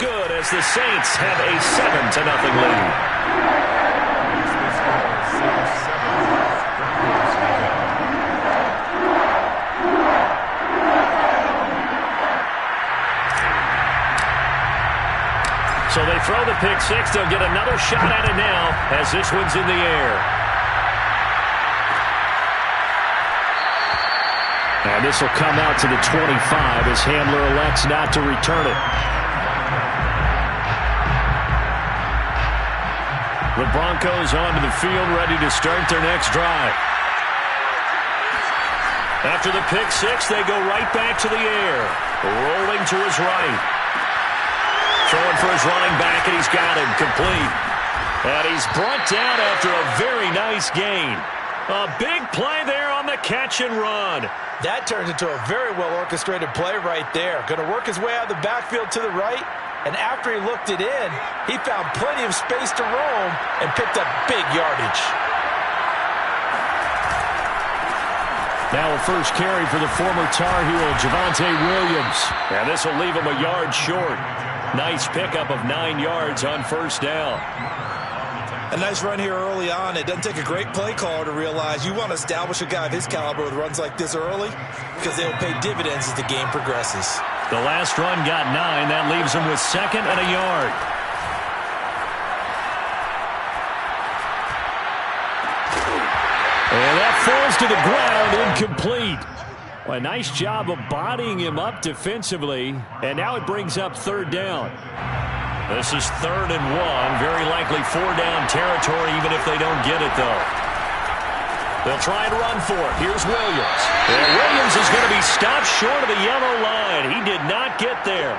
good as the Saints have a 7-0 lead. So they throw the pick six. They'll get another shot at it now as this one's in the air. And this will come out to the 25 as Hamler elects not to return it. The Broncos onto the field, ready to start their next drive. After the pick six, they go right back to the air. Rolling to his right. Throwing for his running back, and he's got him complete. And he's brought down after a very nice gain. A big play there on the catch and run. That turns into a very well-orchestrated play right there. Going to work his way out of the backfield to the right, and after he looked it in, he found plenty of space to roam and picked up big yardage. Now a first carry for the former Tar Heel, Javonte Williams. And this will leave him a yard short. Nice pickup of 9 yards on first down. A nice run here early on. It doesn't take a great play caller to realize you want to establish a guy of his caliber with runs like this early because they'll pay dividends as the game progresses. The last run got 9. That leaves him with 2nd and a yard. And that falls to the ground, incomplete. A nice job of bodying him up defensively, and now it brings up 3rd down. This is 3rd and 1, very likely 4-down territory even if they don't get it, though. They'll try and run for it. Here's Williams. And Williams is going to be stopped short of the yellow line. He did not get there.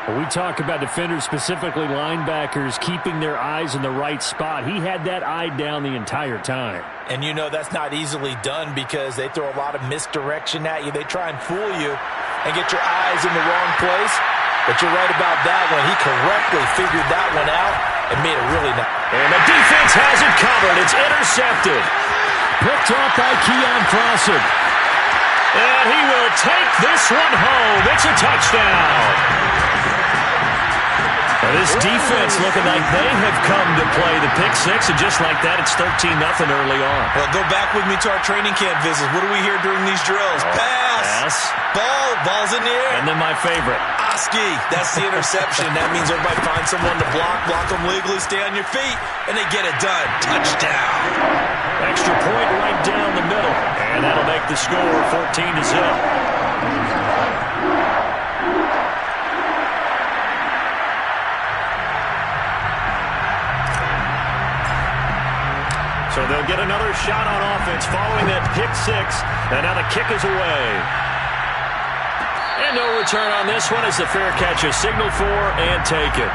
When we talk about defenders, specifically linebackers, keeping their eyes in the right spot, he had that eye down the entire time. And you know that's not easily done because they throw a lot of misdirection at you. They try and fool you and get your eyes in the wrong place. But you're right about that one. He correctly figured that one out and made it really nice. And the defense has it covered. It's intercepted. Picked off by Keon Crossen. And he will take this one home. It's a touchdown. This defense looking like they have come to play the pick six, and just like that, it's 13-0 early on. Well, go back with me to our training camp visits. What do we hear during these drills? Pass. Ball's in the air. And then my favorite. Oski. That's the interception. That means everybody finds someone to block them legally, stay on your feet, and they get it done. Touchdown. Extra point right down the middle, and that'll make the score 14-0. So they'll get another shot on offense following that pick six. And now the kick is away. And no return on this one as the fair catch is signaled for and taken.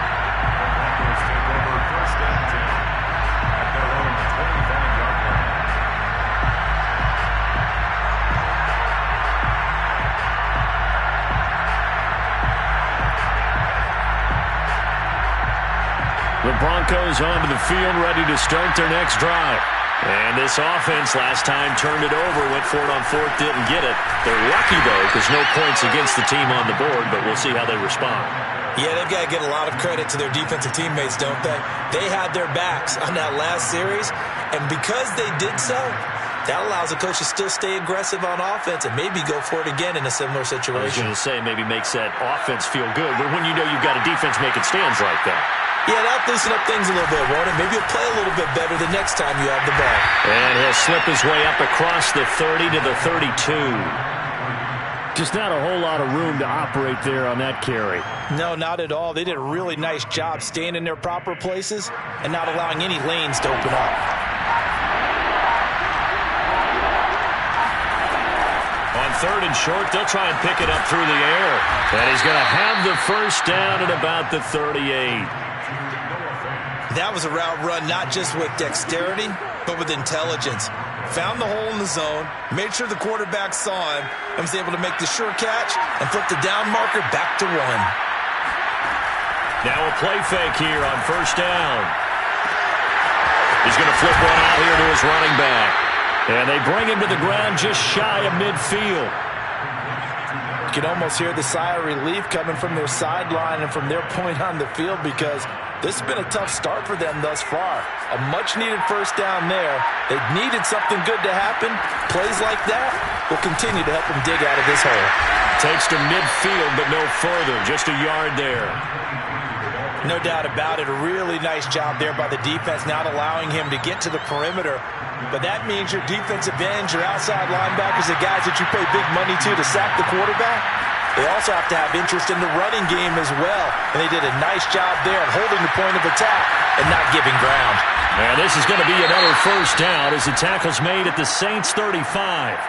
The Broncos onto the field, ready to start their next drive. And this offense last time turned it over, went for it on 4th, didn't get it. They're lucky, though, because no points against the team on the board, but we'll see how they respond. Yeah, they've got to get a lot of credit to their defensive teammates, don't they? They had their backs on that last series, and because they did so, that allows the coach to still stay aggressive on offense and maybe go for it again in a similar situation. I was going to say maybe makes that offense feel good, but when you know you've got a defense making stands like that. Yeah, that'll loosen up things a little bit, won't it? Maybe he'll play a little bit better the next time you have the ball. And he'll slip his way up across the 30 to the 32. Just not a whole lot of room to operate there on that carry. No, not at all. They did a really nice job staying in their proper places and not allowing any lanes to open up. On 3rd and short, they'll try and pick it up through the air. And he's going to have the first down at about the 38. That was a route run not just with dexterity, but with intelligence. Found the hole in the zone, made sure the quarterback saw him, and was able to make the sure catch and flip the down marker back to 1. Now a play fake here on first down. He's going to flip one out here to his running back. And they bring him to the ground just shy of midfield. can almost hear the sigh of relief coming from their sideline and from their point on the field, because this has been a tough start for them thus far. A much-needed first down there. They needed something good to happen. Plays like that will continue to help them dig out of this hole. Takes to midfield, but no further. Just a yard there. No doubt about it. A really nice job there by the defense, not allowing him to get to the perimeter. But that means your defensive ends, your outside linebackers, the guys that you pay big money to sack the quarterback, they also have to have interest in the running game as well. And they did a nice job there of holding the point of attack and not giving ground. And this is going to be another first down as the tackle's made at the Saints 35.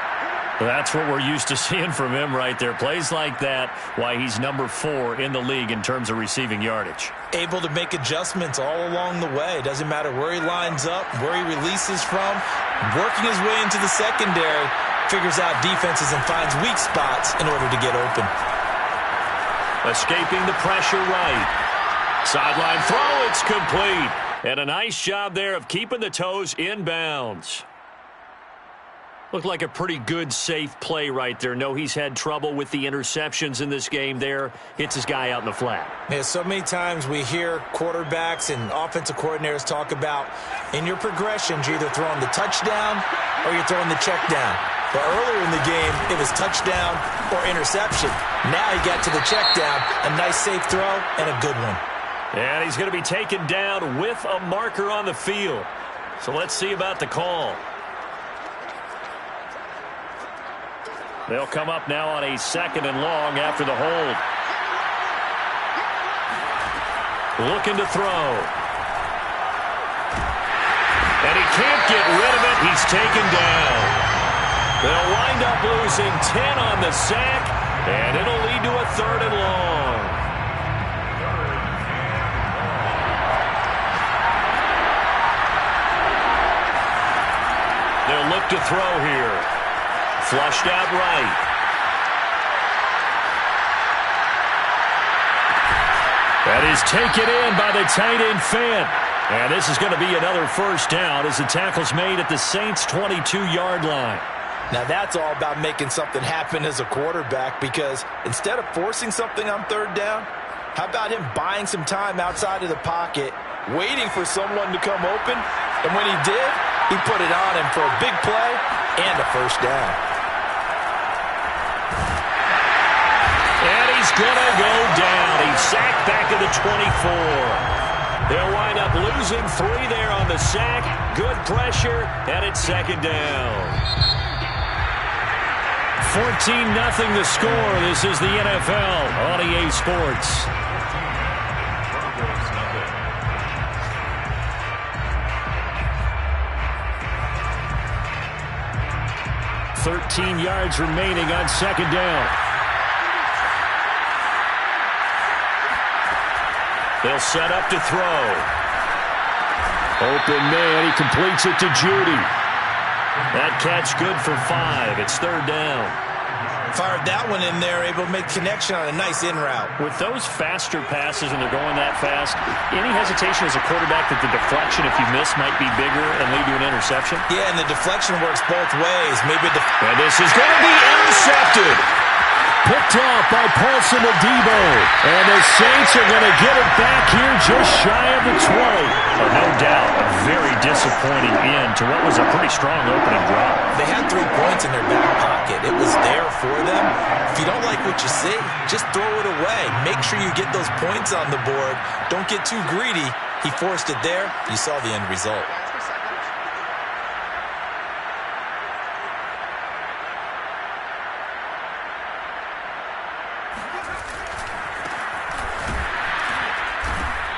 That's what we're used to seeing from him right there. Plays like that, why he's number 4 in the league in terms of receiving yardage. Able to make adjustments all along the way. Doesn't matter where he lines up, where he releases from. Working his way into the secondary, figures out defenses and finds weak spots in order to get open. Escaping the pressure right. Sideline throw, it's complete. And a nice job there of keeping the toes in bounds. Looked like a pretty good, safe play right there. No, he's had trouble with the interceptions in this game there. Hits his guy out in the flat. Yeah, so many times we hear quarterbacks and offensive coordinators talk about in your progressions, you're either throwing the touchdown or you're throwing the check down. But earlier in the game, it was touchdown or interception. Now he got to the check down, a nice safe throw and a good one. And he's going to be taken down with a marker on the field. So let's see about the call. They'll come up now on a 2nd and long after the hold. Looking to throw. And he can't get rid of it. He's taken down. They'll wind up losing 10 on the sack, and it'll lead to a 3rd and long. They'll look to throw here. Flushed out right. That is taken in by the tight end Fant. And this is going to be another first down as the tackle's made at the Saints' 22-yard line. Now that's all about making something happen as a quarterback, because instead of forcing something on 3rd down, how about him buying some time outside of the pocket, waiting for someone to come open, and when he did, he put it on him for a big play and a first down. And he's going to go down. He's sacked back at the 24. They'll wind up losing 3 there on the sack. Good pressure, and it's 2nd down. 14-0 the score. This is the NFL on EA Sports. yards remaining on 2nd down. They'll set up to throw. Open man, he completes it to Judy. That catch good for 5. It's 3rd down. Fired that one in there, able to make connection on a nice in route. With those faster passes and they're going that fast, any hesitation as a quarterback that the deflection, if you miss, might be bigger and lead to an interception? Yeah, and the deflection works both ways. Maybe and this is going to be intercepted. Picked off by Paulson Adebo. And the Saints are going to get it back here just shy of the 20. No doubt, a very disappointing end to what was a pretty strong opening drive. They had 3 points in their back pocket. It was there for them. If you don't like what you see, just throw it away. Make sure you get those points on the board. Don't get too greedy. He forced it there. You saw the end result.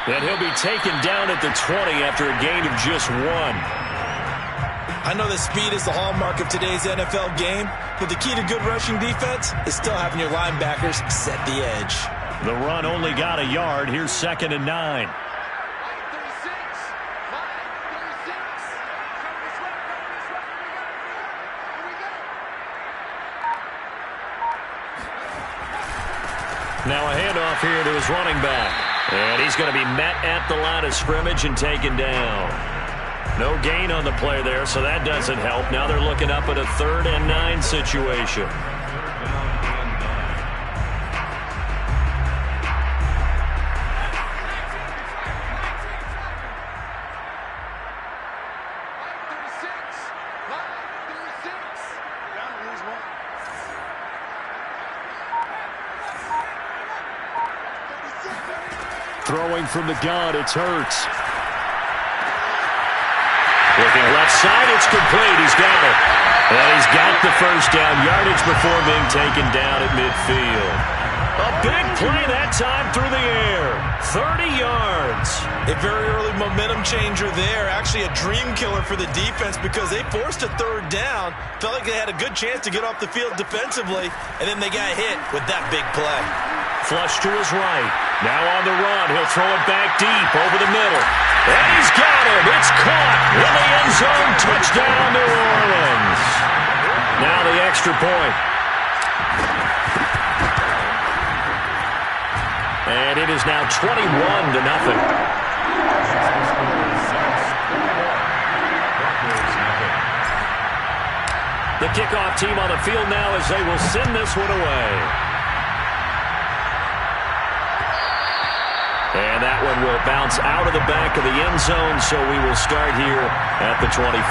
And he'll be taken down at the 20 after a gain of just 1. I know that speed is the hallmark of today's NFL game, but the key to good rushing defense is still having your linebackers set the edge. The run only got a yard. Here's 2nd and 9. Now a handoff here to his running back. And he's going to be met at the line of scrimmage and taken down. No gain on the play there, so that doesn't help. Now they're looking up at a 3rd and 9 situation. Throwing from the gun, it's Hurts. Looking left side, it's complete. He's got it. And he's got the first down yardage before being taken down at midfield. A big play that time through the air. 30 yards. A very early momentum changer there. Actually a dream killer for the defense because they forced a third down. Felt like they had a good chance to get off the field defensively, and then they got hit with that big play. Flush to his right. Now on the run. He'll throw it back deep over the middle. And he's got him. It's caught in the end zone. Touchdown, New Orleans. Now the extra point. And it is now 21-0. The kickoff team on the field now as they will send this one away. And that one will bounce out of the back of the end zone, so we will start here at the 25.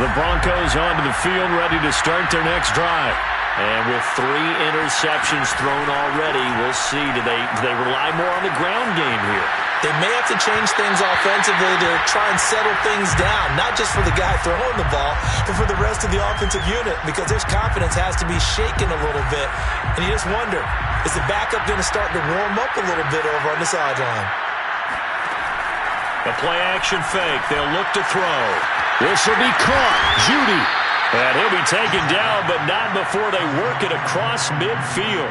The Broncos onto the field, ready to start their next drive. And with 3 interceptions thrown already, we'll see. Do they rely more on the ground game here? They may have to change things offensively to try and settle things down, not just for the guy throwing the ball, but for the rest of the offensive unit, because their confidence has to be shaken a little bit. And you just wonder, is the backup going to start to warm up a little bit over on the sideline? A play-action fake. They'll look to throw. This will be caught. Judy. And he'll be taken down, but not before they work it across midfield.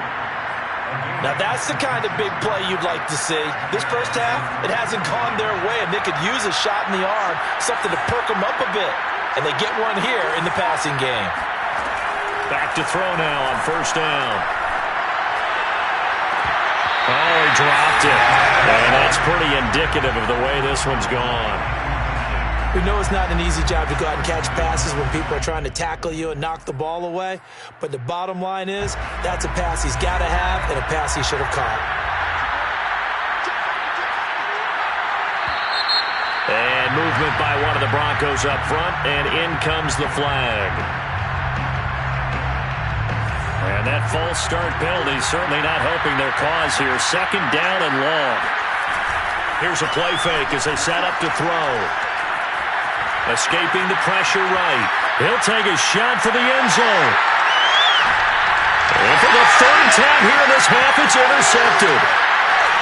Now that's the kind of big play you'd like to see. This first half, it hasn't gone their way, and they could use a shot in the arm, something to perk them up a bit. And they get one here in the passing game. Back to throw now on first down. Oh, he dropped it. And that's pretty indicative of the way this one's gone. We know it's not an easy job to go out and catch passes when people are trying to tackle you and knock the ball away. But the bottom line is, that's a pass he's got to have and a pass he should have caught. And movement by one of the Broncos up front, and in comes the flag. And that false start penalty certainly not helping their cause here. Second down and long. Here's a play fake as they set up to throw. Escaping the pressure right. He'll take a shot for the end zone. And for the third time here in this half, it's intercepted.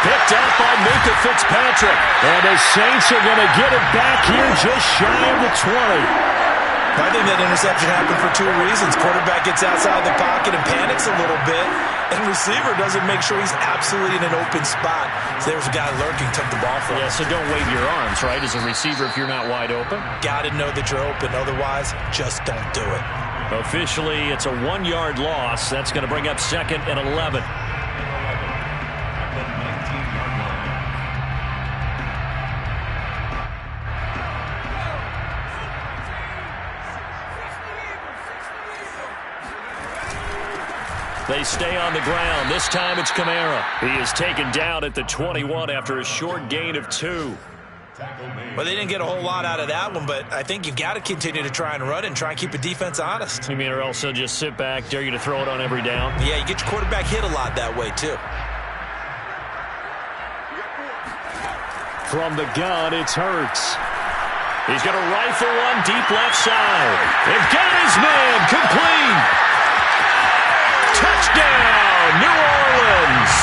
Picked up by Minkah Fitzpatrick. And the Saints are going to get it back here just shy of the 20. I think that interception happened for 2 reasons. Quarterback gets outside the pocket and panics a little bit, and receiver doesn't make sure he's absolutely in an open spot. So there's a guy lurking, took the ball from him. Yeah, so don't wave your arms, right, as a receiver if you're not wide open? Got to know that you're open. Otherwise, just don't do it. Officially, it's a 1-yard loss. That's going to bring up 2nd and 11. They stay on the ground. This time it's Kamara. He is taken down at the 21 after a short gain of 2. Well, they didn't get a whole lot out of that one, but I think you've got to continue to try and run and try and keep a defense honest. You mean or else they'll just sit back, dare you to throw it on every down? Yeah, you get your quarterback hit a lot that way, too. From the gun, it's Hurts. He's going to rifle one deep left side. They've got his man complete. Touchdown, New Orleans.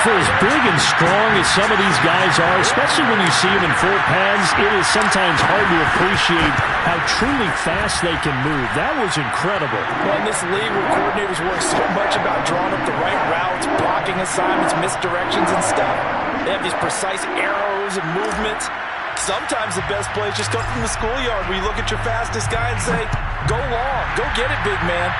For as big and strong as some of these guys are, especially when you see them in full pads, it is sometimes hard to appreciate how truly fast they can move. That was incredible. Well, in this league where coordinators work so much about drawing up the right routes, blocking assignments, misdirections and stuff, they have these precise arrows and movements. Sometimes the best plays just come from the schoolyard where you look at your fastest guy and say, go long, go get it, big man.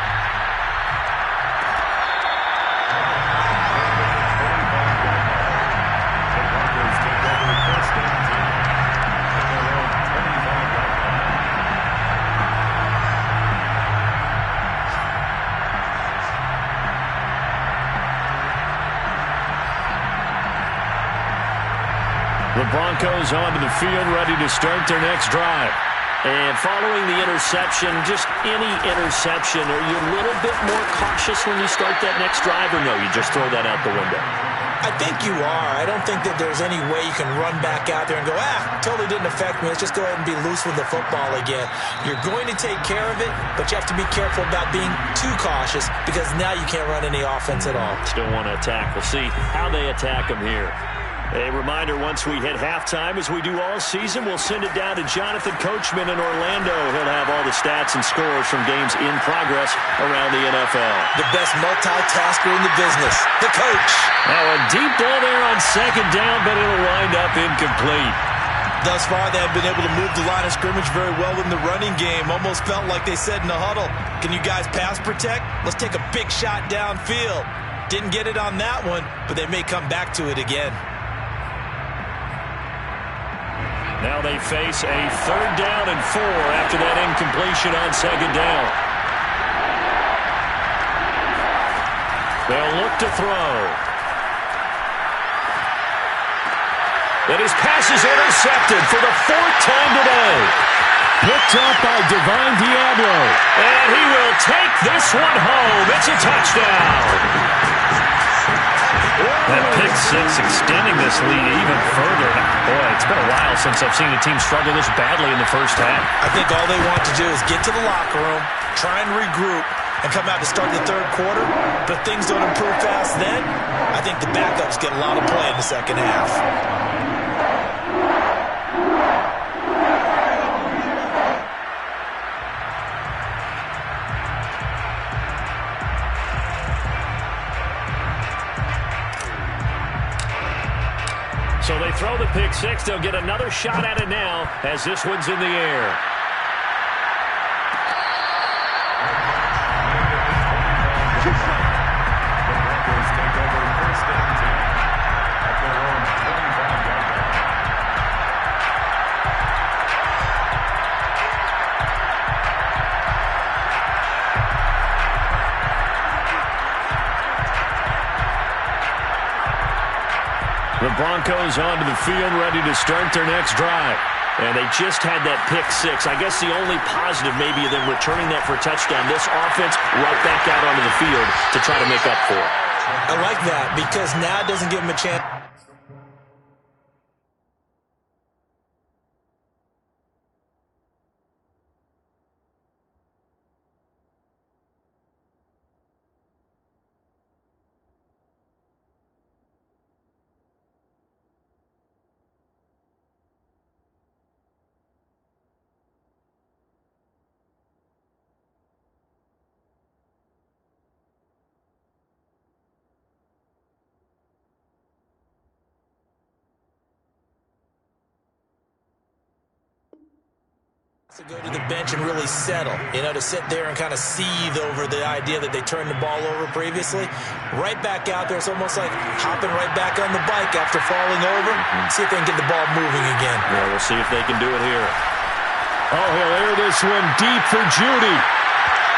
The Broncos onto the field, ready to start their next drive. And following the interception, just any interception, are you a little bit more cautious when you start that next drive, or no, you just throw that out the window? I think you are. I don't think that there's any way you can run back out there and go, totally didn't affect me. Let's just go ahead and be loose with the football again. You're going to take care of it, but you have to be careful about being too cautious because now you can't run any offense at all. Still want to attack. We'll see how they attack them here. A reminder, once we hit halftime, as we do all season, we'll send it down to Jonathan Coachman in Orlando. He'll have all the stats and scores from games in progress around the NFL. The best multitasker in the business, the coach. Now a deep ball there on second down, but it'll wind up incomplete. Thus far, they have been able to move the line of scrimmage very well in the running game. Almost felt like they said in the huddle, can you guys pass protect? Let's take a big shot downfield. Didn't get it on that one, but they may come back to it again. Now they face a 3rd down and 4 after that incompletion on second down. They'll look to throw. And his pass is intercepted for the 4th time today. Picked up by Divine Diablo. And he will take this one home. It's a touchdown. That pick six extending this lead even further. Boy, it's been a while since I've seen a team struggle this badly in the first half. I think all they want to do is get to the locker room, try and regroup, and come out to start the 3rd quarter. But if things don't improve fast then, I think the backups get a lot of play in the second half. So they throw the pick six. They'll get another shot at it now as this one's in the air. The Broncos onto the field, ready to start their next drive. And they just had that pick six. I guess the only positive maybe of them returning that for a touchdown. This offense right back out onto the field to try to make up for it. I like that because now it doesn't give them a chance. To go to the bench and really settle, to sit there and kind of seethe over the idea that they turned the ball over previously. Right back out there, it's almost like hopping right back on the bike after falling over. See if they can get the ball moving again. Yeah, we'll see if they can do it here. Oh, he'll air this one deep for Judy.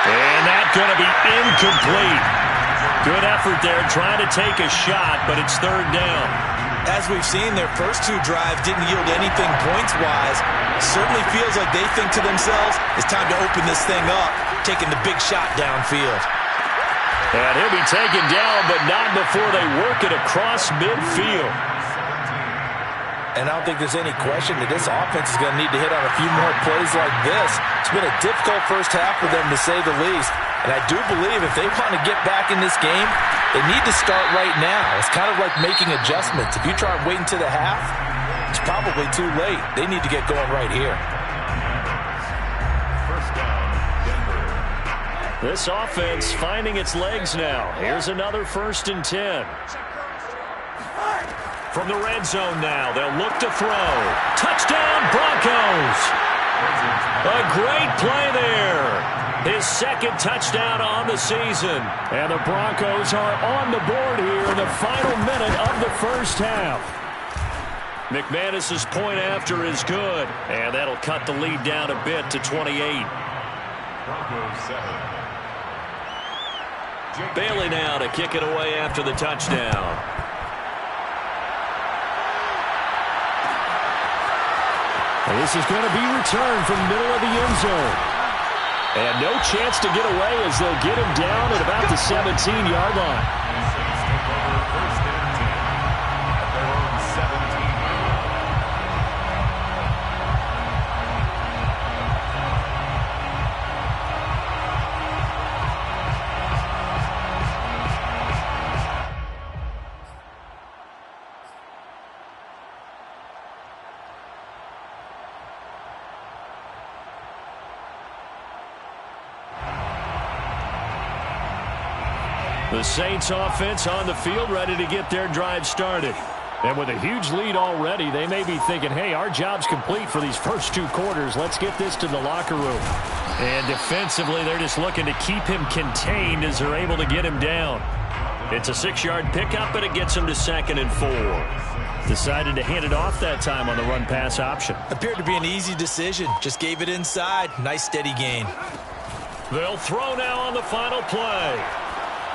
And that's going to be incomplete. Good effort there, trying to take a shot, but it's 3rd down. As we've seen, their first 2 drives didn't yield anything points-wise. Certainly feels like they think to themselves, it's time to open this thing up, taking the big shot downfield. And he'll be taken down, but not before they work it across midfield. And I don't think there's any question that this offense is going to need to hit on a few more plays like this. It's been a difficult first half for them, to say the least. And I do believe if they want to get back in this game, they need to start right now. It's kind of like making adjustments. If you try waiting to the half, it's probably too late. They need to get going right here. First down, Denver. This offense finding its legs now. Here's another 1st and 10. From the red zone now, they'll look to throw. Touchdown, Broncos! A great play there. His 2nd touchdown on the season. And the Broncos are on the board here in the final minute of the first half. McManus's point after is good. And that'll cut the lead down a bit to 28. Bailey now to kick it away after the touchdown. And this is going to be returned from the middle of the end zone. And no chance to get away as they'll get him down at about the 17-yard line. The Saints offense on the field, ready to get their drive started. And with a huge lead already, they may be thinking, hey, our job's complete for these first 2 quarters. Let's get this to the locker room. And defensively, they're just looking to keep him contained as they're able to get him down. It's a 6-yard pickup, and it gets him to 2nd and 4. Decided to hand it off that time on the run-pass option. Appeared to be an easy decision. Just gave it inside. Nice, steady gain. They'll throw now on the final play.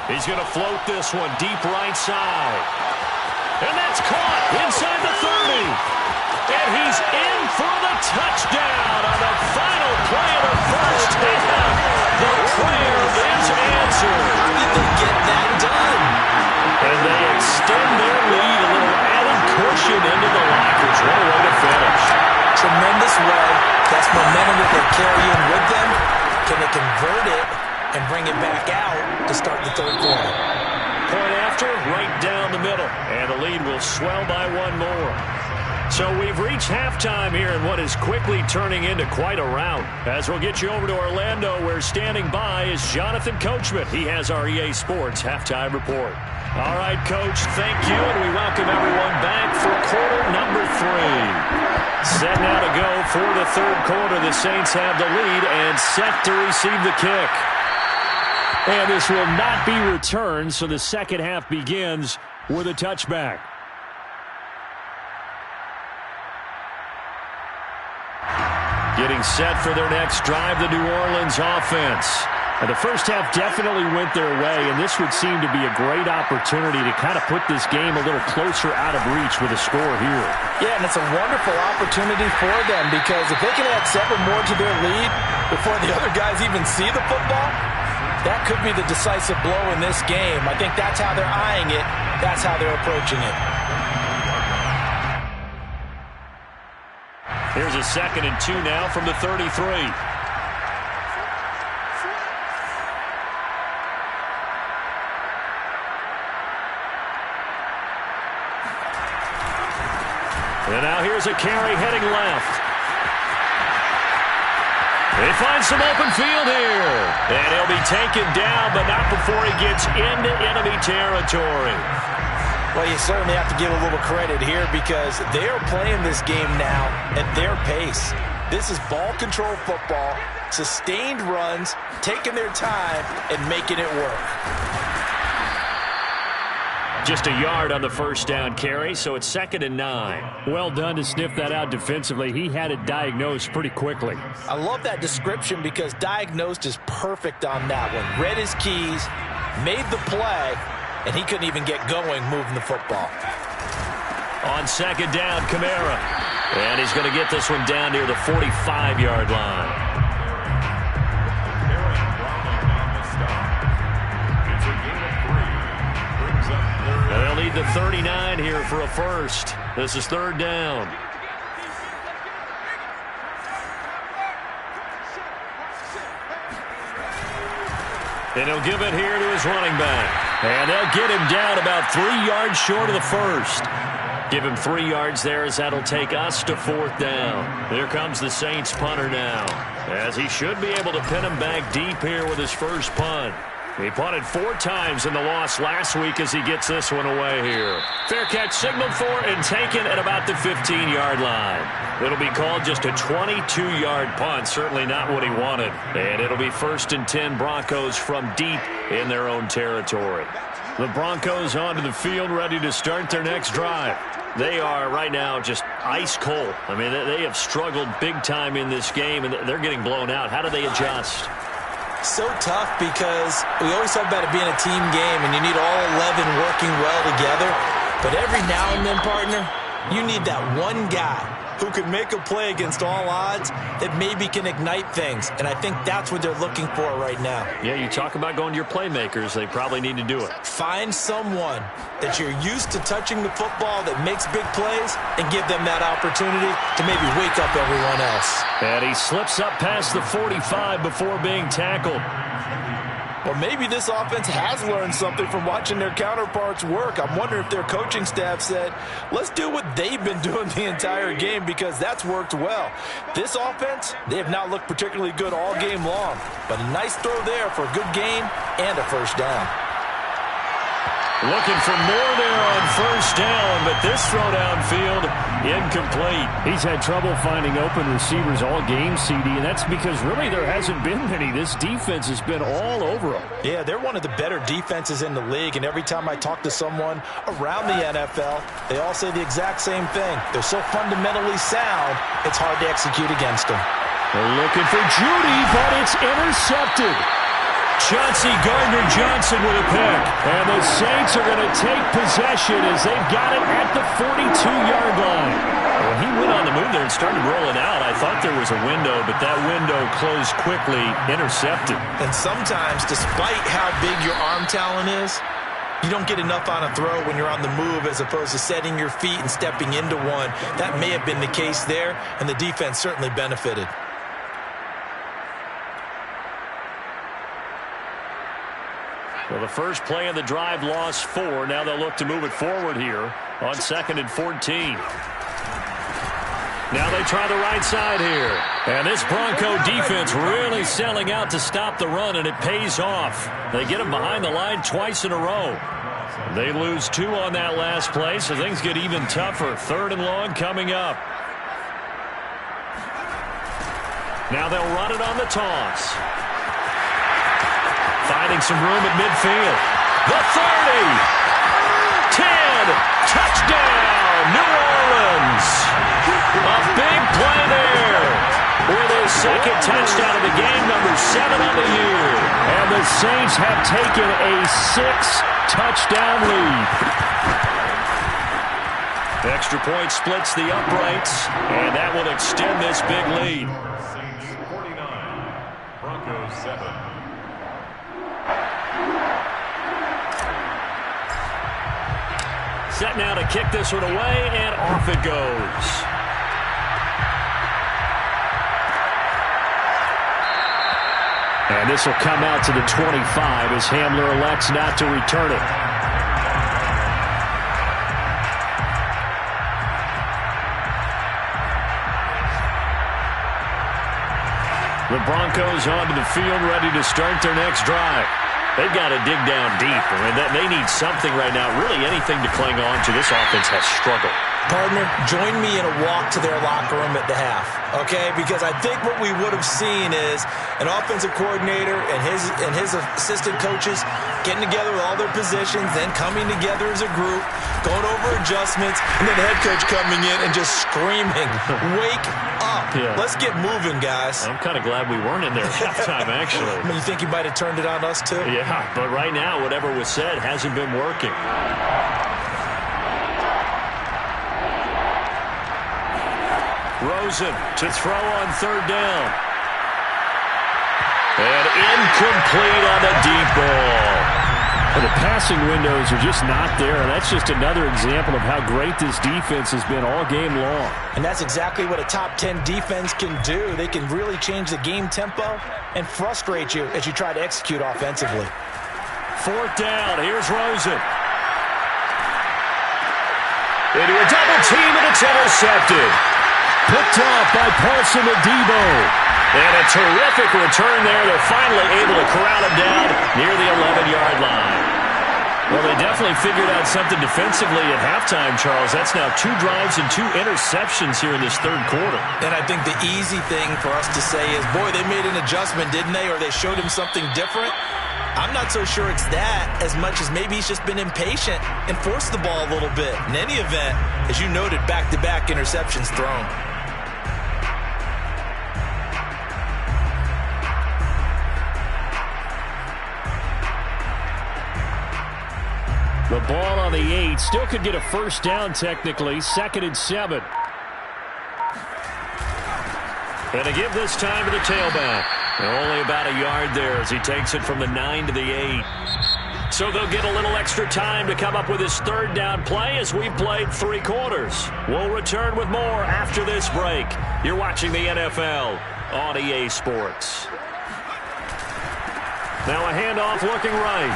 He's going to float this one deep right side. And that's caught inside the 30. And he's in for the touchdown on the final play of the first half. The prayer is answered. How did they get that done? And they extend their lead, a little added cushion into the lockers. What a way to finish. Tremendous way. That's momentum that they're carrying with them. Can they convert it and bring it back out to start the 3rd quarter? Point after, right down the middle. And the lead will swell by 1 more. So we've reached halftime here in what is quickly turning into quite a rout. As we'll get you over to Orlando, where standing by is Jonathan Coachman. He has our EA Sports Halftime Report. All right, Coach, thank you, and we welcome everyone back for quarter number 3. Set now to go for the 3rd quarter. The Saints have the lead and set to receive the kick. And this will not be returned, so the second half begins with a touchback. Getting set for their next drive, the New Orleans offense. And the first half definitely went their way, and this would seem to be a great opportunity to kind of put this game a little closer out of reach with a score here. Yeah, and it's a wonderful opportunity for them, because if they can add 7 more to their lead before the other guys even see the football, that could be the decisive blow in this game. I think that's how they're eyeing it. That's how they're approaching it. Here's a 2nd and 2 now from the 33. And now here's a carry heading left. They find some open field here. And he'll be taken down, but not before he gets into enemy territory. Well, you certainly have to give a little credit here, because they are playing this game now at their pace. This is ball control football, sustained runs, taking their time, and making it work. Just a yard on the first down carry, so it's 2nd and 9. Well done to sniff that out defensively. He had it diagnosed pretty quickly. I love that description, because diagnosed is perfect on that one. Read his keys, made the play, and he couldn't even get going moving the football. On 2nd down, Kamara. And he's going to get this one down near the 45-yard line. And they'll need the 39 here for a first. This is 3rd down. And he'll give it here to his running back. And they'll get him down about 3 yards short of the first. Give him 3 yards there, as that'll take us to 4th down. Here comes the Saints punter now, as he should be able to pin him back deep here with his first punt. He punted 4 times in the loss last week as he gets this one away here. Fair catch signaled for and taken at about the 15-yard line. It'll be called just a 22-yard punt, certainly not what he wanted. And it'll be 1st and 10 Broncos from deep in their own territory. The Broncos onto the field, ready to start their next drive. They are right now just ice cold. I mean, they have struggled big time in this game, and they're getting blown out. How do they adjust? So tough, because we always talk about it being a team game, and you need all 11 working well together. But every now and then, partner, you need that one guy who can make a play against all odds that maybe can ignite things. And I think that's what they're looking for right now. Yeah, you talk about going to your playmakers. They probably need to do it. Find someone that you're used to touching the football that makes big plays and give them that opportunity to maybe wake up everyone else. And he slips up past the 45 before being tackled. Well, maybe this offense has learned something from watching their counterparts work. I'm wondering if their coaching staff said, let's do what they've been doing the entire game, because that's worked well. This offense, they have not looked particularly good all game long, but a nice throw there for a good gain and a first down. Looking for more there on first down, but this throw downfield incomplete. He's had trouble finding open receivers all game, CD, and that's because really there hasn't been many. This defense has been all over them. Yeah, they're one of the better defenses in the league, and every time I talk to someone around the NFL, they all say the exact same thing. They're so fundamentally sound, it's hard to execute against them. They're looking for Judy, but it's intercepted. Chauncey Gardner-Johnson with a pick. And the Saints are going to take possession as they've got it at the 42-yard line. When he went on the move there and started rolling out, I thought there was a window, but that window closed quickly, intercepted. And sometimes, despite how big your arm talent is, you don't get enough on a throw when you're on the move as opposed to setting your feet and stepping into one. That may have been the case there, and the defense certainly benefited. Well, the first play of the drive lost 4. Now they'll look to move it forward here on 2nd and 14. Now they try the right side here. And this Bronco defense really selling out to stop the run, and it pays off. They get them behind the line twice in a row. They lose 2 on that last play, so things get even tougher. 3rd and long coming up. Now they'll run it on the toss. Finding some room at midfield. The 30. 10. Touchdown, New Orleans. A big play there. For their second touchdown of the game, number 7 on the year. And the Saints have taken a 6-touchdown lead. Extra point splits the uprights, and that will extend this big lead. Saints 49, Broncos 7. Set now to kick this one away, and off it goes. And this will come out to the 25 as Hamler elects not to return it. The Broncos onto the field, ready to start their next drive. They've got to dig down deep. I mean, they need something right now. Really anything to cling on to. This offense has struggled. Partner, join me in a walk to their locker room at the half, okay? Because I think what we would have seen is an offensive coordinator and his assistant coaches getting together with all their positions, then coming together as a group, going over adjustments, and then the head coach coming in and just screaming, wake up. Yeah. Let's get moving, guys. I'm kind of glad we weren't in there at halftime, actually. I mean, you think he might have turned it on us, too? Yeah, but right now, whatever was said hasn't been working. Rosen to throw on 3rd down. And incomplete on the deep ball. Well, the passing windows are just not there, and that's just another example of how great this defense has been all game long. And that's exactly what a top 10 defense can do. They can really change the game tempo and frustrate you as you try to execute offensively. 4th down. Here's Rosen. Into a double team, and it's intercepted. Picked off by Paulson Adebo. And a terrific return there. They're finally able to corral him down near the 11-yard line. Well, they definitely figured out something defensively at halftime, Charles. That's now 2 drives and 2 interceptions here in this 3rd quarter. And I think the easy thing for us to say is, boy, they made an adjustment, didn't they? Or they showed him something different. I'm not so sure it's that as much as maybe he's just been impatient and forced the ball a little bit. In any event, as you noted, back-to-back interceptions thrown. The ball on the 8. Still could get a first down technically. 2nd and 7. And to give this time to the tailback. Only about a yard there as he takes it from the 9 to the 8. So they'll get a little extra time to come up with his third down play as we've played 3 quarters. We'll return with more after this break. You're watching the NFL on EA Sports. Now a handoff looking right.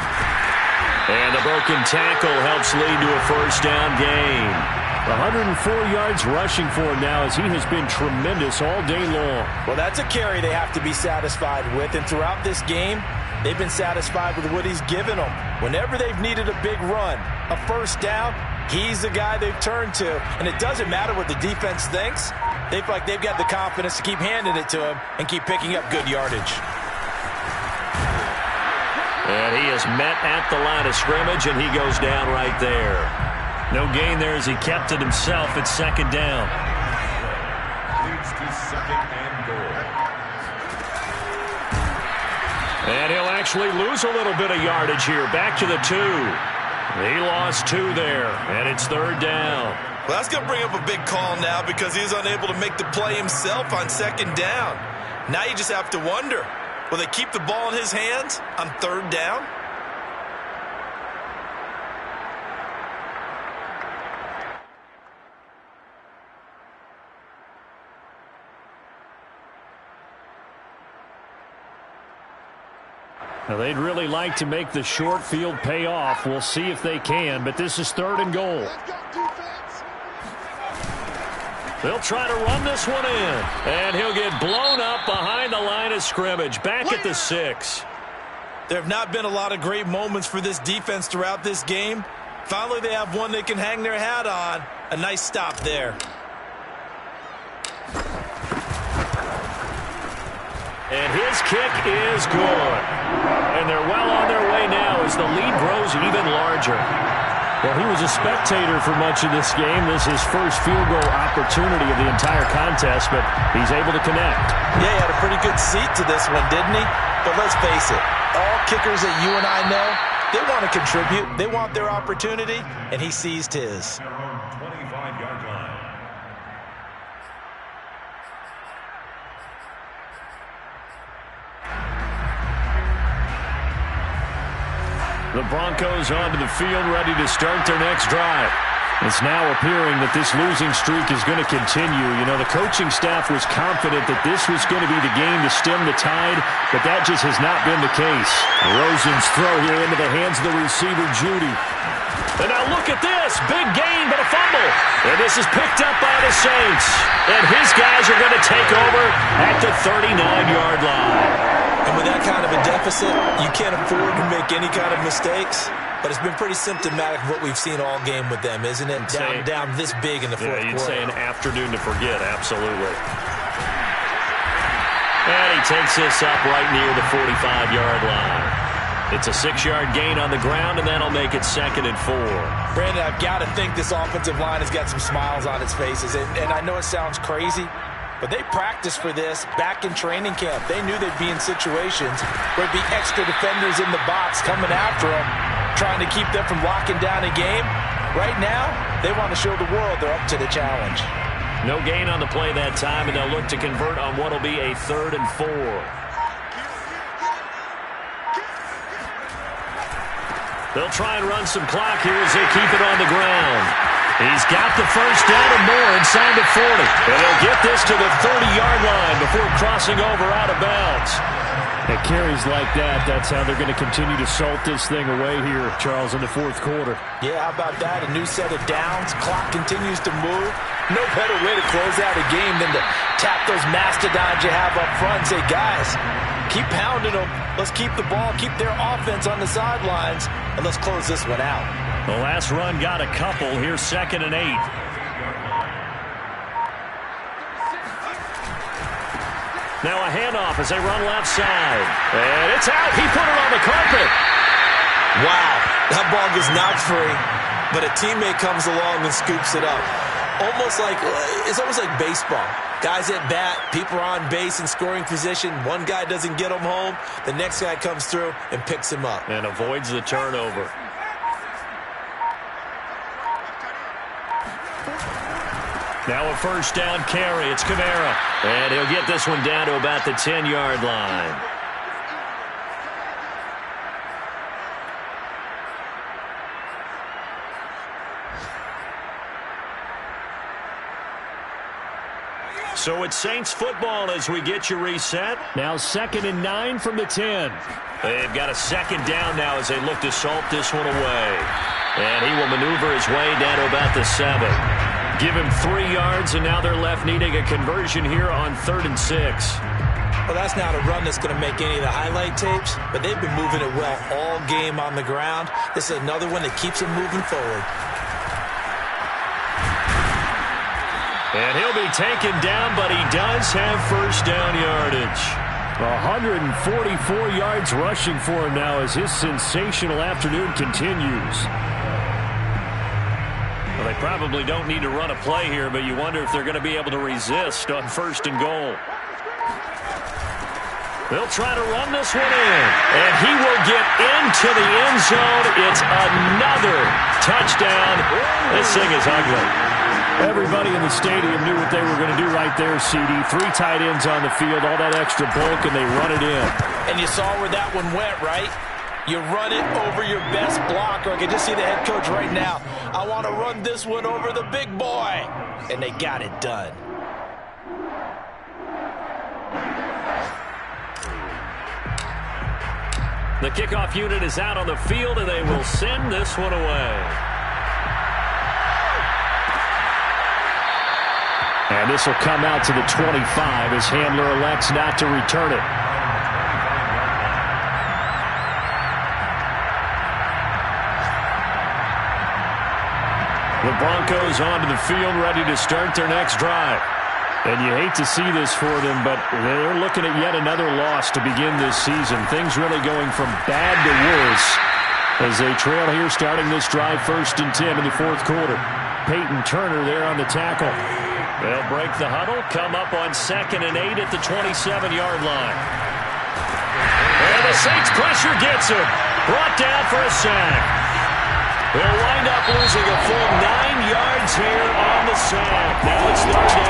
And the broken tackle helps lead to a first down gain. 104 yards rushing for him now as he has been tremendous all day long. Well, that's a carry they have to be satisfied with. And throughout this game, they've been satisfied with what he's given them. Whenever they've needed a big run, a first down, he's the guy they've turned to. And it doesn't matter what the defense thinks. They feel like they've got the confidence to keep handing it to him and keep picking up good yardage. And he is met at the line of scrimmage, and he goes down right there. No gain there as he kept it himself at second down. Leads to second and goal. And he'll actually lose a little bit of yardage here. Back to the 2. He lost 2 there, and it's third down. Well, that's going to bring up a big call now because he's unable to make the play himself on second down. Now you just have to wonder, will they keep the ball in his hands on third down? Now, they'd really like to make the short field pay off. We'll see if they can, but this is third and goal. They'll try to run this one in, and he'll get blown up behind the line of scrimmage, back at the 6. There have not been a lot of great moments for this defense throughout this game. Finally, they have one they can hang their hat on. A nice stop there. And his kick is good. And they're well on their way now as the lead grows even larger. Well, he was a spectator for much of this game. This is his first field goal opportunity of the entire contest, but he's able to connect. Yeah, he had a pretty good seat to this one, didn't he? But let's face it, all kickers that you and I know, they want to contribute. They want their opportunity, and he seized his. Their own 25-yard line. The Broncos onto the field, ready to start their next drive. It's now appearing that this losing streak is going to continue. You know, the coaching staff was confident that this was going to be the game to stem the tide, but that just has not been the case. Rosen's throw here into the hands of the receiver, Judy. And now look at this. Big gain, but a fumble. And this is picked up by the Saints. And his guys are going to take over at the 39-yard line. And with that kind of a deficit, you can't afford to make any kind of mistakes. But it's been pretty symptomatic of what we've seen all game with them, isn't it? Down this big in the fourth quarter. You'd say an afternoon to forget, absolutely. And he takes this up right near the 45-yard line. It's a 6-yard gain on the ground, and that'll make it 2nd and 4. Brandon, I've got to think this offensive line has got some smiles on its faces. And I know it sounds crazy, but they practiced for this back in training camp. They knew they'd be in situations where there'd be extra defenders in the box coming after them, trying to keep them from locking down a game. Right now, they want to show the world they're up to the challenge. No gain on the play that time, and they'll look to convert on what'll be a 3rd and 4. They'll try and run some clock here as they keep it on the ground. He's got the first down and more inside the 40. And he'll get this to the 30-yard line before crossing over out of bounds. At carries like that, that's how they're going to continue to salt this thing away here, Charles, in the fourth quarter. Yeah, how about that? A new set of downs. Clock continues to move. No better way to close out a game than to tap those mastodons you have up front and say, guys, keep pounding them. Let's keep the ball, keep their offense on the sidelines, and let's close this one out. The last run got a couple. Here's 2nd and 8. Now a handoff as they run left side. And it's out. He put it on the carpet. Wow, that ball gets knocked free, but a teammate comes along and scoops it up. It's almost like baseball. Guys at bat, people are on base in scoring position. One guy doesn't get him home. The next guy comes through and picks him up. And avoids the turnover. Now a first down carry. It's Kamara. And he'll get this one down to about the 10-yard line. So it's Saints football as we get you reset. Now 2nd and 9 from the 10. They've got a second down now as they look to salt this one away. And he will maneuver his way down to about the 7. Give him 3 yards, and now they're left needing a conversion here on 3rd and 6. Well, that's not a run that's going to make any of the highlight tapes, but they've been moving it well all game on the ground. This is another one that keeps them moving forward. And he'll be taken down, but he does have first down yardage. 144 yards rushing for him now as his sensational afternoon continues. Well, they probably don't need to run a play here, but you wonder if they're going to be able to resist on 1st and goal. They'll try to run this one in, and he will get into the end zone. It's another touchdown. This thing is ugly. Everybody in the stadium knew what they were going to do right there, CD. 3 tight ends on the field, all that extra bulk, and they run it in. And you saw where that one went, right? You run it over your best blocker. I can just see the head coach right now. I want to run this one over the big boy. And they got it done. The kickoff unit is out on the field, and they will send this one away. And this will come out to the 25 as Handler elects not to return it. The Broncos onto the field ready to start their next drive. And you hate to see this for them, but they're looking at yet another loss to begin this season. Things really going from bad to worse as they trail here starting this drive 1st and 10 in the 4th quarter. Peyton Turner there on the tackle. They'll break the huddle, come up on 2nd and 8 at the 27-yard line. And the Saints pressure gets him. Brought down for a sack. They'll wind up losing a full 9 yards here on the sack. Now it's 3rd down.